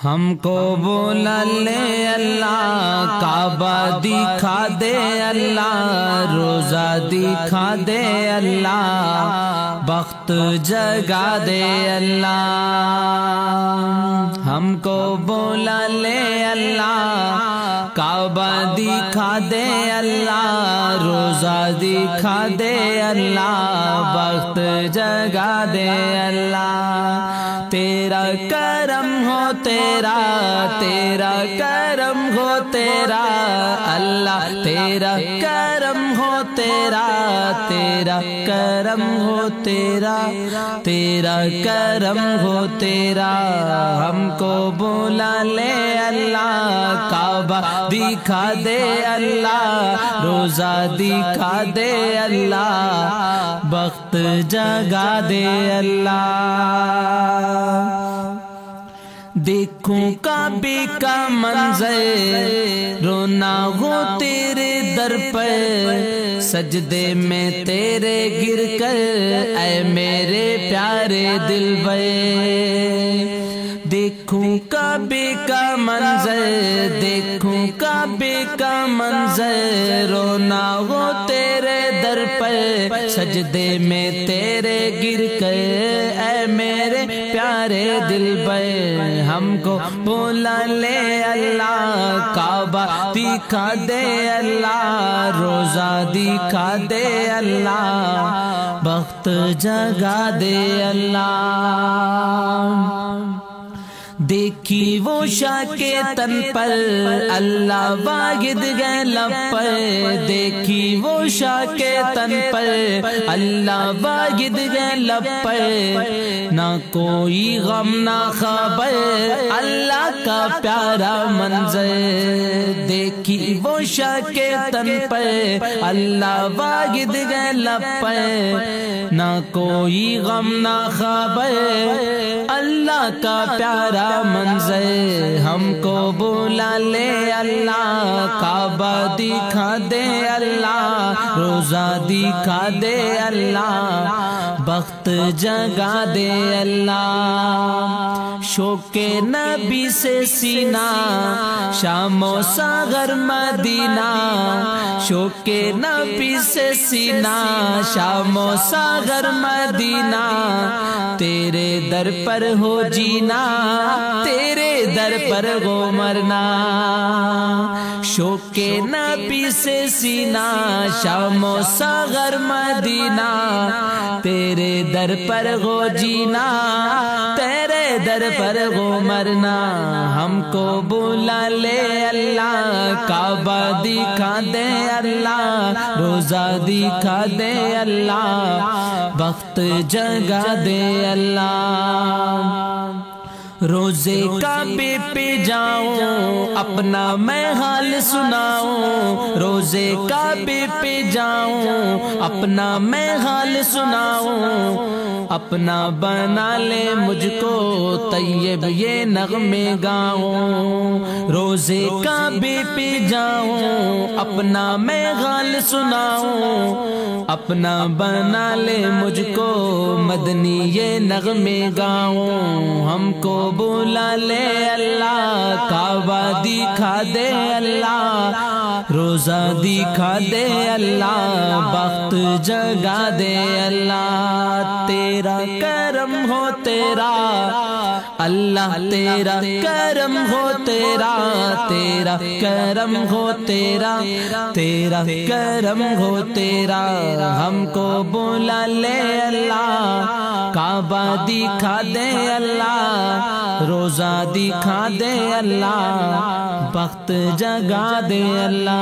ہم کو بولا لے اللہ، کعبہ دکھا دے اللہ، روزہ دکھا دے اللہ، بخت جگا دے اللہ۔ ہم کو بولا لے اللہ، کعبہ دکھا دے اللہ، روزہ دکھا دے اللہ، بخت جگا دے اللہ۔ تیرا کرم ہو تیرا، تیرا کرم ہو تیرا اللہ، تیرا کرم ہو تیرا، تیرا کرم ہو تیرا، تیرا کرم ہو تیرا۔ ہم کو بولا لے اللہ، کعبہ دکھا دے اللہ، روزہ دکھا دے اللہ، بخت جگا دے اللہ۔ دیکھوں کعبے کا منظر، رونا ہو تیرے در پر، سجدے میں تیرے گر کر اے میرے پیارے دلبر۔ دیکھوں کعبے کا منظر، دیکھوں کعبے کا منظر، رونا ہو تیرے در پر، سجدے میں تیرے گر کر اے میرے پیارے دلبر۔ ہم کو بولا لے اللہ، کعبہ دکھا دے اللہ، روزہ دکھا دے اللہ، بخت جگا دے اللہ۔ دیکھی وہ شاہ کے تن پر اللہ واحد گئے لب پر، دیکھی وہ شاہ کے تن پر اللہ واحد گئے لب پر، نہ کوئی غم نہ خبر اللہ کا پیارا منظر۔ دیکھی وہ شاہ کے تن پر اللہ واحد گئے لب پر، نہ کوئی غم نہ خبر اللہ کا پیارا منظر۔ ہم کو بولا لے اللہ، کعبہ دکھا دے اللہ، روزہ دکھا دے اللہ، بخت جگا دے اللہ۔ شوق نبی سے سینہ، شام و ساغر مدینہ، شوق نبی سے سینہ، شام و ساغر مدینہ، تیرے در پر ہو جینا، تیرے در پر ہو مرنا۔ شوق نبی سے سینہ، شام و ساغر مدینہ، تیرے در پر ہو جینا، تیرے در پر ہو مرنا۔ ہم کو بولا لے اللہ، کعبہ دکھا دے اللہ، روزہ دکھا دے اللہ، بخت جگا دے اللہ۔ روزے کعبے پہ جاؤں اپنا میں حال سناؤں، روزے کعبے پہ جاؤں اپنا میں حال سناؤں، اپنا بنا لے مجھ کو طیب یہ نغمے گاؤں۔ روزے کعبے پہ جاؤں اپنا میں حال سناؤں، اپنا بنا لے مجھ کو مدنی یہ نغمے گاؤں۔ ہم کو بولا لے اللہ، کعبہ دکھا دے اللہ، روزہ دکھا دے اللہ، بخت جگا دے اللہ۔ تیرا کرم ہو تیرا اللہ، تیرا کرم ہو تیرا، تیرا کرم ہو تیرا، تیرا کرم ہو تیرا۔ ہم کو بولا لے اللہ، کعبہ دکھا دے اللہ، روزہ دکھا دے اللہ، بخت جگا دے اللہ۔